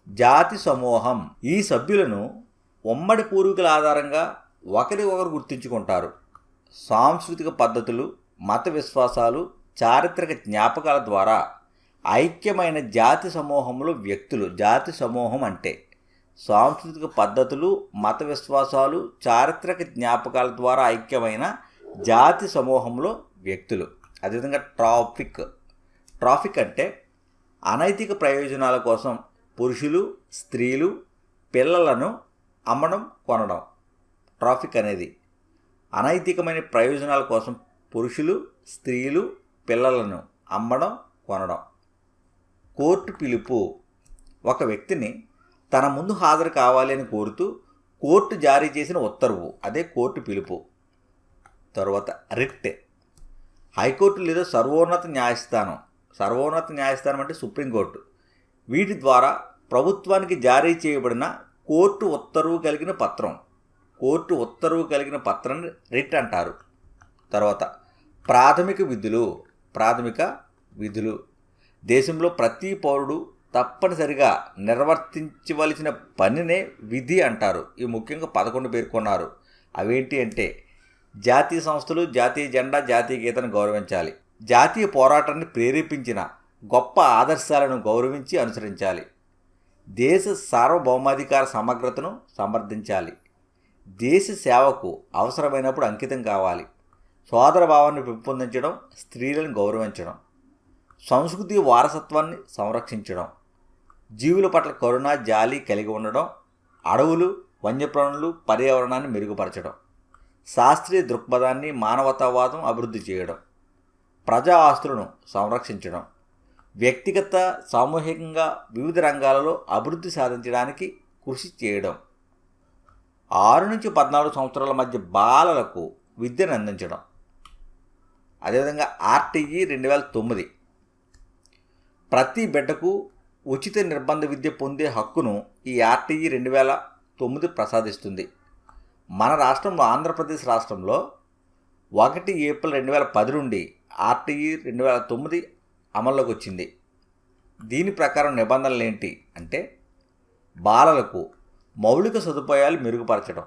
జాతి సమూహం ఈ సభ్యులను ఉమ్మడి పూర్వీకుల ఆధారంగా ఒకరికొకరు గుర్తించుకుంటారు. సాంస్కృతిక పద్ధతులు, మత విశ్వాసాలు, చారిత్రక జ్ఞాపకాల ద్వారా ఐక్యమైన జాతి సమూహంలో వ్యక్తులు. జాతి సమూహం అంటే సాంస్కృతిక పద్ధతులు, మత విశ్వాసాలు, చారిత్రక జ్ఞాపకాల ద్వారా ఐక్యమైన జాతి సమూహంలో వ్యక్తులు. అదేవిధంగా ట్రాఫిక్ అంటే అనైతిక ప్రయోజనాల కోసం పురుషులు, స్త్రీలు, పిల్లలను అమ్మడం, కొనడం. ట్రాఫిక్ అనేది అనైతికమైన ప్రయోజనాల కోసం పురుషులు, స్త్రీలు, పిల్లలను అమ్మడం, కొనడం. కోర్టు పిలుపు ఒక వ్యక్తిని తన ముందు హాజరు కావాలి అని కోరుతూ కోర్టు జారీ చేసిన ఉత్తర్వు, అదే కోర్టు పిలుపు. తర్వాత రిట్ హైకోర్టు లేదా సర్వోన్నత న్యాయస్థానం. సర్వోన్నత న్యాయస్థానం అంటే సుప్రీంకోర్టు. వీటి ద్వారా ప్రభుత్వానికి జారీ చేయబడిన కోర్టు ఉత్తర్వు కలిగిన పత్రం. కోర్టు ఉత్తర్వు కలిగిన పత్రాన్ని రిట్ అంటారు. తర్వాత ప్రాథమిక విధులు దేశంలో ప్రతి పౌరుడు తప్పనిసరిగా నిర్వర్తించవలసిన పనినే విధి అంటారు. ఇవి ముఖ్యంగా 11 పేర్కొన్నారు. అవేంటి అంటే, జాతీయ సంస్థలు జాతీయ జెండా, జాతీయ గీతను గౌరవించాలి. జాతీయ పోరాటాన్ని ప్రేరేపించిన గొప్ప ఆదర్శాలను గౌరవించి అనుసరించాలి. దేశ సార్వభౌమాధికార సమగ్రతను సమర్థించాలి. దేశ సేవకు అవసరమైనప్పుడు అంకితం కావాలి. సోదర భావాన్ని పెంపొందించడం, స్త్రీలను గౌరవించడం, సంస్కృతి వారసత్వాన్ని సంరక్షించడం, జీవుల పట్ల కరుణ, జాలి కలిగి ఉండడం, అడవులు, వన్యప్రాణులు, పర్యావరణాన్ని మెరుగుపరచడం, శాస్త్రీయ దృక్పథాన్ని, మానవతావాదం అభివృద్ధి చేయడం, ప్రజా ఆస్తులను సంరక్షించడం, వ్యక్తిగత, సామూహికంగా వివిధ రంగాలలో అభివృద్ధి సాధించడానికి కృషి చేయడం, 6 నుంచి 14 సంవత్సరాల మధ్య బాలలకు విద్యను అందించడం. అదేవిధంగా ఆర్టీఈ 2009 ప్రతి బిడ్డకు ఉచిత నిర్బంధ విద్య పొందే హక్కును ఈ ఆర్టీఈ 2009 ప్రసాదిస్తుంది. మన రాష్ట్రంలో, ఆంధ్రప్రదేశ్ రాష్ట్రంలో 1 ఏప్రిల్ 2010 నుండి ఆర్టీఈ 2009 అమల్లోకి వచ్చింది. దీని ప్రకారం నిబంధనలు ఏంటి అంటే, బాలలకు మౌలిక సదుపాయాలు మెరుగుపరచడం,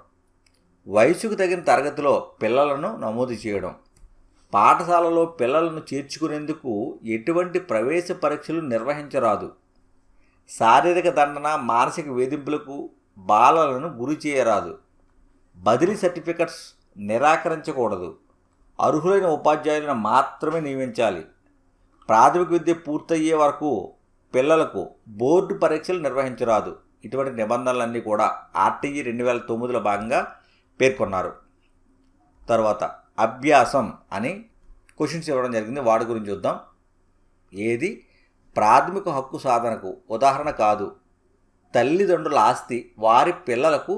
వయసుకు తగిన తరగతిలో పిల్లలను నమోదు చేయడం, పాఠశాలలో పిల్లలను చేర్చుకునేందుకు ఎటువంటి ప్రవేశ పరీక్షలు నిర్వహించరాదు, శారీరక దండన, మానసిక వేధింపులకు బాలలను గురి చేయరాదు, బదిలీ సర్టిఫికెట్స్ నిరాకరించకూడదు, అర్హులైన ఉపాధ్యాయులను మాత్రమే నియమించాలి, ప్రాథమిక విద్య పూర్తయ్యే వరకు పిల్లలకు బోర్డు పరీక్షలు నిర్వహించరాదు. ఇటువంటి నిబంధనలన్నీ కూడా ఆర్టీఈ 2009లో భాగంగా పేర్కొన్నారు. తర్వాత అభ్యాసం అని క్వశ్చన్స్ ఇవ్వడం జరిగింది. వాటి గురించి చూద్దాం. ఏది ప్రాథమిక హక్కు సాధనకు ఉదాహరణ కాదు. తల్లిదండ్రుల ఆస్తి వారి పిల్లలకు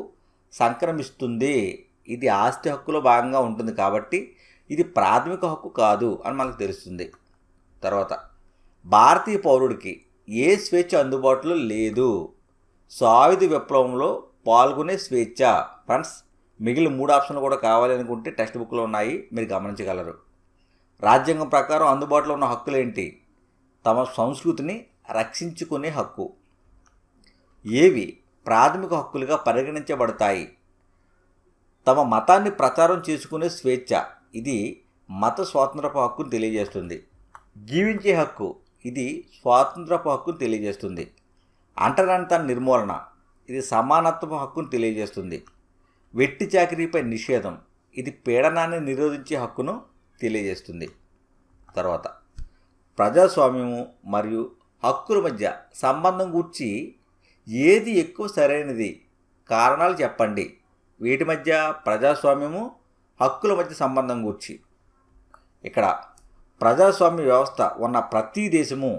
సంక్రమిస్తుంది. ఇది ఆస్తి హక్కులో భాగంగా ఉంటుంది కాబట్టి ఇది ప్రాథమిక హక్కు కాదు అని మనకు తెలుస్తుంది. తర్వాత భారతీయ పౌరుడికి ఏ స్వేచ్ఛ అందుబాటులో లేదు? సాయుధ విప్లవంలో పాల్గొనే స్వేచ్ఛ. ఫ్రెండ్స్, మిగిలిన 3 ఆప్షన్లు కూడా కావాలి అనుకుంటే టెక్స్ట్ బుక్లో ఉన్నాయి, మీరు గమనించగలరు. రాజ్యాంగం ప్రకారం అందుబాటులో ఉన్న హక్కులు ఏంటి? తమ సంస్కృతిని రక్షించుకునే హక్కు. ఏవి ప్రాథమిక హక్కులుగా పరిగణించబడతాయి? తమ మతాన్ని ప్రచారం చేసుకునే స్వేచ్ఛ, ఇది మత స్వాతంత్రపు హక్కును తెలియజేస్తుంది. జీవించే హక్కు, ఇది స్వాతంత్రపు హక్కును తెలియజేస్తుంది. అంటరానితన నిర్మూలన, ఇది సమానత్వపు హక్కును తెలియజేస్తుంది. వెట్టి చాకిరీపై నిషేధం, ఇది పీడనాన్ని నిరోధించే హక్కును తెలియజేస్తుంది. తర్వాత ప్రజాస్వామ్యము మరియు హక్కుల మధ్య సంబంధం గూర్చి ఏది ఎక్కువ సరైనది? కారణాలు చెప్పండి. వీటి మధ్య ప్రజాస్వామ్యము హక్కుల మధ్య సంబంధం గూర్చి. ఇక్కడ ప్రజాస్వామ్య వ్యవస్థ ఉన్న ప్రతి దేశము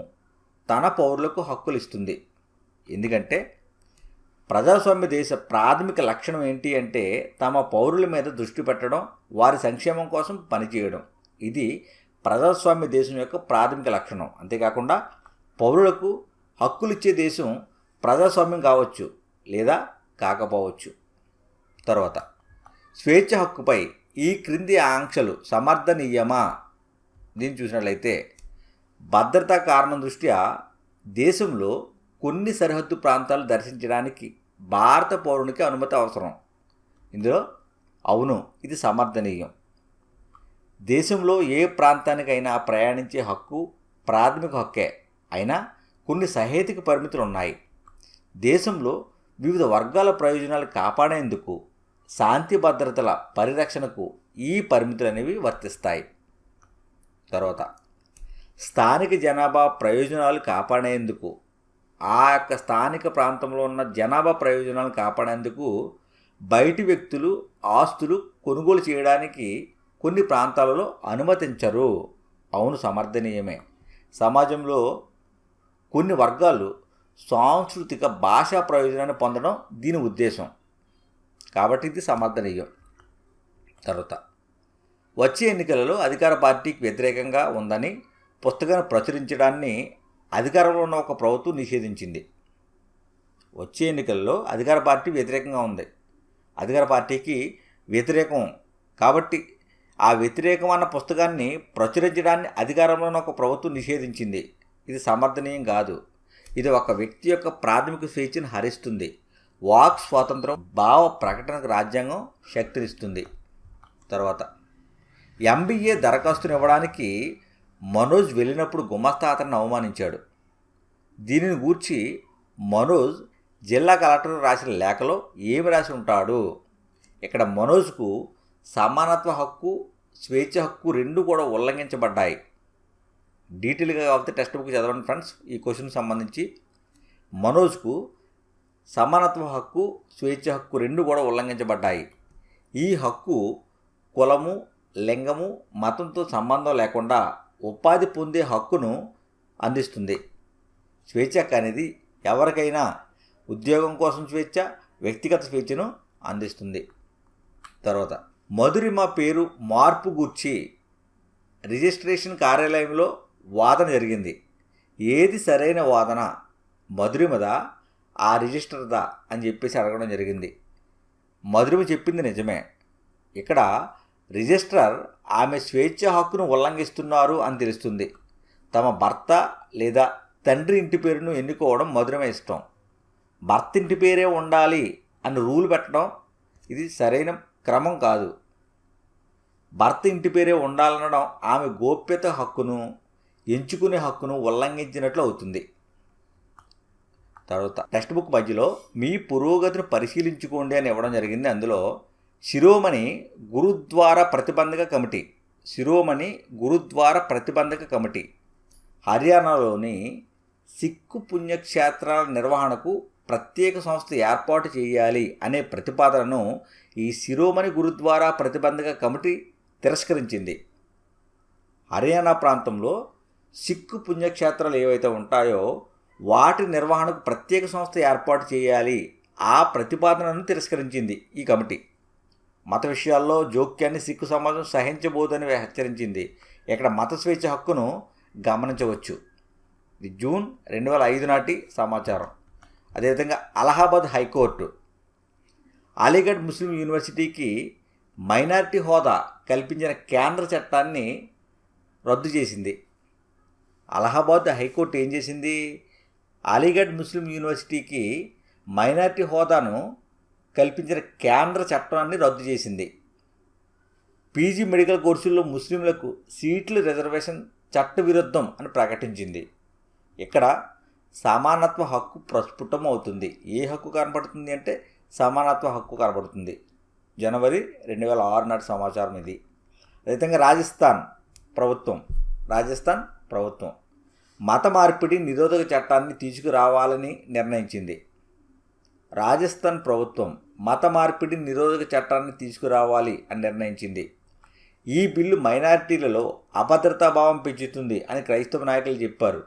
తన పౌరులకు హక్కులు ఇస్తుంది. ఎందుకంటే ప్రజాస్వామ్య దేశ ప్రాథమిక లక్షణం ఏంటి అంటే తమ పౌరుల మీద దృష్టి పెట్టడం, వారి సంక్షేమం కోసం పనిచేయడం. ఇది ప్రజాస్వామ్య దేశం యొక్క ప్రాథమిక లక్షణం. అంతేకాకుండా పౌరులకు హక్కులు ఇచ్చే దేశం ప్రజాస్వామ్యం కావచ్చు లేదా కాకపోవచ్చు. తర్వాత స్వేచ్ఛ హక్కుపై ఈ క్రింది ఆంక్షలు సమర్థనీయమా? దీన్ని చూసినట్లయితే భద్రతా కారణం దృష్ట్యా దేశంలో కొన్ని సరిహద్దు ప్రాంతాలు దర్శించడానికి భారత పౌరునికి అనుమతి అవసరం. ఇందులో అవును, ఇది సమర్థనీయం. దేశంలో ఏ ప్రాంతానికైనా ప్రయాణించే హక్కు ప్రాథమిక హక్కే, అయినా కొన్ని సహేతుక పరిమితులు ఉన్నాయి. దేశంలో వివిధ వర్గాల ప్రయోజనాలు కాపాడేందుకు, శాంతి భద్రతల పరిరక్షణకు ఈ పరిమితులు అనేవి వర్తిస్తాయి. తర్వాత స్థానిక జనాభా ప్రయోజనాలు కాపాడేందుకు, ఆ యొక్క స్థానిక ప్రాంతంలో ఉన్న జనాభా ప్రయోజనాలను కాపాడేందుకు బయటి వ్యక్తులు ఆస్తులు కొనుగోలు చేయడానికి కొన్ని ప్రాంతాలలో అనుమతించరు. అవును, సమర్థనీయమే. సమాజంలో కొన్ని వర్గాలు సాంస్కృతిక భాషా ప్రయోజనాన్ని పొందడం దీని ఉద్దేశం, కాబట్టి ఇది సమర్థనీయం. తర్వాత వచ్చే ఎన్నికలలో అధికార పార్టీకి వ్యతిరేకంగా ఉందని పుస్తకాన్ని ప్రచురించడాన్ని అధికారంలో ఉన్న ఒక ప్రభుత్వం నిషేధించింది. వచ్చే ఎన్నికల్లో అధికార పార్టీ వ్యతిరేకంగా ఉంది, అధికార పార్టీకి వ్యతిరేకం కాబట్టి ఆ వ్యతిరేకం అన్న పుస్తకాన్ని ప్రచురించడాన్ని అధికారంలో ఉన్న ఒక ప్రభుత్వం నిషేధించింది. ఇది సమర్థనీయం కాదు. ఇది ఒక వ్యక్తి యొక్క ప్రాథమిక స్వేచ్ఛను హరిస్తుంది. వాక్ స్వాతంత్రం, భావ ప్రకటనకు రాజ్యాంగం శక్తినిస్తుంది. తర్వాత ఎంబీఏ దరఖాస్తుని ఇవ్వడానికి మనోజ్ వెళ్ళినప్పుడు గుమస్తా అతన్ని అవమానించాడు. దీనిని గూర్చి మనోజ్ జిల్లా కలెక్టర్ రాసిన లేఖలో ఏమి రాసి ఉంటాడు? ఇక్కడ మనోజ్కు సమానత్వ హక్కు, స్వేచ్ఛ హక్కు రెండు కూడా ఉల్లంఘించబడ్డాయి. డీటెయిల్గా కాకపోతే టెక్స్ట్ బుక్ చదవండి ఫ్రెండ్స్. ఈ క్వశ్చన్కి సంబంధించి మనోజ్కు సమానత్వ హక్కు, స్వేచ్ఛ హక్కు రెండు కూడా ఉల్లంఘించబడ్డాయి. ఈ హక్కు కులము, లింగము, మతంతో సంబంధం లేకుండా ఉపాధి పొందే హక్కును అందిస్తుంది. స్వేచ్ఛ అనేది ఎవరికైనా ఉద్యోగం కోసం స్వేచ్ఛ, వ్యక్తిగత స్వేచ్ఛను అందిస్తుంది. తర్వాత మధురిమ పేరు మార్పు గూర్చి రిజిస్ట్రేషన్ కార్యాలయంలో వాదన జరిగింది. ఏది సరైన వాదన? మధురిమదా, ఆ రిజిస్టర్దా అని చెప్పేసి అడగడం జరిగింది. మధురిమ చెప్పింది నిజమే. ఇక్కడ రిజిస్ట్రార్ ఆమె స్వేచ్ఛ హక్కును ఉల్లంఘిస్తున్నారు అని తెలుస్తుంది. తమ భర్త లేదా తండ్రి ఇంటి పేరును ఎన్నుకోవడం మధురిమ ఇష్టం. భర్త ఇంటి పేరే ఉండాలి అని రూల్ పెట్టడం ఇది సరైన క్రమం కాదు. భర్త ఇంటి పేరే ఉండాలనడం ఆమె గోప్యత హక్కును, ఎంచుకునే హక్కును ఉల్లంఘించినట్లు అవుతుంది. తర్వాత టెక్స్ట్ బుక్ మధ్యలో మీ పురోగతిని పరిశీలించుకోండి అని ఇవ్వడం జరిగింది. అందులో శిరోమణి గురుద్వార ప్రతిబంధక కమిటీ, శిరోమణి గురుద్వార ప్రతిబంధక కమిటీ హర్యానాలోని సిక్కు పుణ్యక్షేత్రాల నిర్వహణకు ప్రత్యేక సంస్థ ఏర్పాటు చేయాలి అనే ప్రతిపాదనను ఈ శిరోమణి గురుద్వారా ప్రతిబంధక కమిటీ తిరస్కరించింది. హర్యానా ప్రాంతంలో సిక్కు పుణ్యక్షేత్రాలు ఏవైతే ఉంటాయో వాటి నిర్వహణకు ప్రత్యేక సంస్థ ఏర్పాటు చేయాలి, ఆ ప్రతిపాదనను తిరస్కరించింది ఈ కమిటీ. మత విషయాల్లో జోక్యాన్ని సిక్కు సమాజం సహించబోదని హెచ్చరించింది. ఇక్కడ మత స్వేచ్ఛ హక్కును గమనించవచ్చు. ఇది జూన్ 2005 నాటి సమాచారం. అదేవిధంగా అలహాబాద్ హైకోర్టు అలీగఢ్ ముస్లిం యూనివర్సిటీకి మైనారిటీ హోదా కల్పించిన కేంద్ర చట్టాన్ని రద్దు చేసింది. అలహాబాద్ హైకోర్టు ఏం చేసింది? అలీగఢ్ ముస్లిం యూనివర్సిటీకి మైనారిటీ హోదాను కల్పించిన కేంద్ర చట్టాన్ని రద్దు చేసింది. పీజీ మెడికల్ కోర్సుల్లో ముస్లింలకు సీట్లు రిజర్వేషన్ చట్టవిరుద్ధం అని ప్రకటించింది. ఇక్కడ సమానత్వ హక్కు ప్రస్ఫుటం అవుతుంది. ఏ హక్కు కనబడుతుంది అంటే సమానత్వ హక్కు కనబడుతుంది. జనవరి 2006 నాటి సమాచారం ఇది. అదేవిధంగా రాజస్థాన్ ప్రభుత్వం మత మార్పిడి నిరోధక చట్టాన్ని తీసుకురావాలని నిర్ణయించింది. రాజస్థాన్ ప్రభుత్వం మత మార్పిడి నిరోధక చట్టాన్ని తీసుకురావాలి అని నిర్ణయించింది. ఈ బిల్లు మైనారిటీలలో అభద్రతాభావం పెంచుతుంది అని క్రైస్తవ నాయకులు చెప్పారు.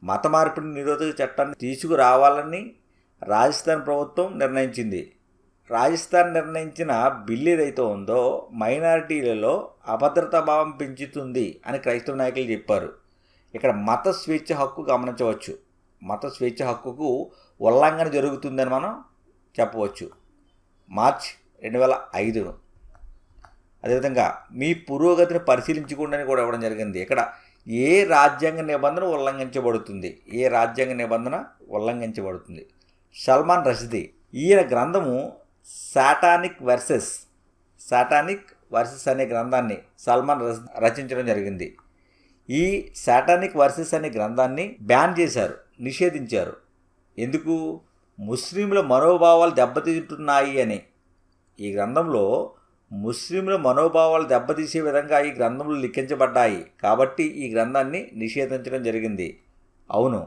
మత మార్పిడి నిరోధక చట్టాన్ని తీసుకురావాలని రాజస్థాన్ ప్రభుత్వం నిర్ణయించింది. రాజస్థాన్ నిర్ణయించిన బిల్లు ఏదైతే ఉందో మైనారిటీలలో అభద్రతాభావం పెంచుతుంది అని క్రైస్తవ నాయకులు చెప్పారు. ఇక్కడ మత స్వేచ్ఛ హక్కు గమనించవచ్చు. మత స్వేచ్ఛ హక్కుకు ఉల్లంఘన జరుగుతుందని మనం చెప్పవచ్చు. మార్చి 2005. అదేవిధంగా మీ పురోగతిని పరిశీలించుకోండి అని కూడా ఇవ్వడం జరిగింది. ఇక్కడ ఏ రాజ్యాంగ నిబంధన ఉల్లంఘించబడుతుంది? సల్మాన్ రష్దీ. ఈయన గ్రంథము సాటానిక్ వర్సెస్ అనే గ్రంథాన్ని సల్మాన్ రచించడం జరిగింది. ఈ సాటానిక్ వర్సెస్ అనే గ్రంథాన్ని బ్యాన్ చేశారు, నిషేధించారు. ఎందుకు? ముస్లింల మనోభావాలు దెబ్బతింటున్నాయి అని. ఈ గ్రంథంలో ముస్లింల మనోభావాలు దెబ్బతీసే విధంగా ఈ గ్రంథంలో లిఖించబడ్డాయి కాబట్టి ఈ గ్రంథాన్ని నిషేధించడం జరిగింది. అవును,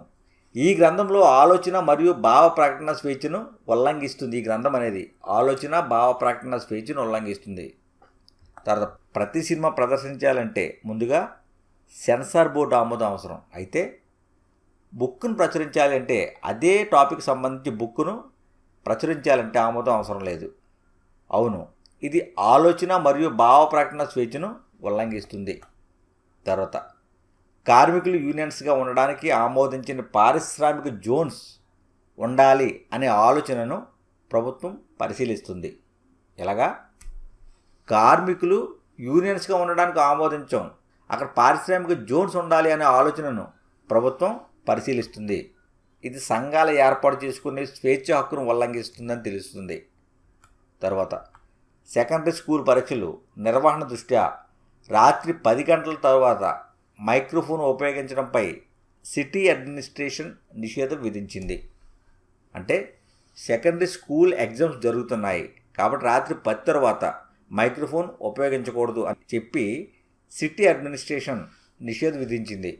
ఈ గ్రంథంలో ఆలోచన మరియు భావ ప్రకటన స్వేచ్ఛను ఉల్లంఘిస్తుంది. ఈ గ్రంథం అనేది ఆలోచన భావ ప్రకటన స్వేచ్ఛను ఉల్లంఘిస్తుంది. తర్వాత ప్రతి సినిమా ప్రదర్శించాలంటే ముందుగా సెన్సార్ బోర్డు ఆమోదం అవసరం. అయితే బుక్ను ప్రచురించాలంటే అదే టాపిక్ సంబంధించి బుక్ను ప్రచురించాలంటే ఆమోదం అవసరం లేదు. అవును, ఇది ఆలోచన మరియు భావ ప్రకటన స్వేచ్ఛను ఉల్లంఘిస్తుంది. తర్వాత కార్మికులు యూనియన్స్గా ఉండడానికి ఆమోదించిన పారిశ్రామిక జోన్స్ ఉండాలి అనే ఆలోచనను ప్రభుత్వం పరిశీలిస్తుంది. ఎలాగా? కార్మికులు యూనియన్స్గా ఉండడానికి ఆమోదించాం, అక్కడ పారిశ్రామిక జోన్స్ ఉండాలి అనే ఆలోచనను ప్రభుత్వం పరిశీలిస్తుంది. ఇది సంఘాల ఏర్పాటు చేసుకునే స్వేచ్ఛ హక్కును ఉల్లంఘిస్తుందని తెలుస్తుంది. తర్వాత సెకండరీ స్కూల్ పరీక్షలు నిర్వహణ దృష్ట్యా రాత్రి 10 గంటల తర్వాత మైక్రోఫోన్ ఉపయోగించడంపై సిటీ అడ్మినిస్ట్రేషన్ నిషేధం విధించింది. అంటే సెకండరీ స్కూల్ ఎగ్జామ్స్ జరుగుతున్నాయి కాబట్టి రాత్రి 10 తర్వాత మైక్రోఫోన్ ఉపయోగించకూడదు అని చెప్పి సిటీ అడ్మినిస్ట్రేషన్ నిషేధం విధించింది.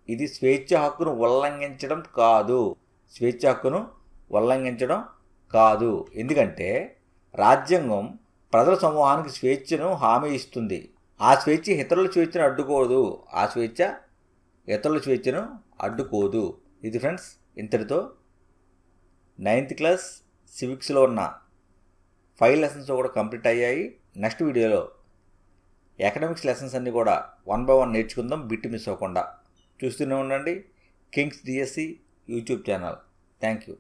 ఇది స్వేచ్ఛ హక్కును ఉల్లంఘించడం కాదు. ఎందుకంటే రాజ్యాంగం ప్రజల సమూహానికి స్వేచ్ఛను హామీ ఇస్తుంది. ఆ స్వేచ్ఛ ఇతరుల స్వేచ్ఛను అడ్డుకోదు. ఇది ఫ్రెండ్స్, ఇంతటితో 9th క్లాస్ సివిక్స్లో ఉన్న 5 లెసన్స్ కూడా కంప్లీట్ అయ్యాయి. నెక్స్ట్ వీడియోలో ఎకనామిక్స్ లెసన్స్ అన్నీ కూడా 1 by 1 నేర్చుకుందాం, బిట్ మిస్ అవ్వకుండా. చూస్తూనే ఉండండి Kings DSC YouTube channel. Thank you.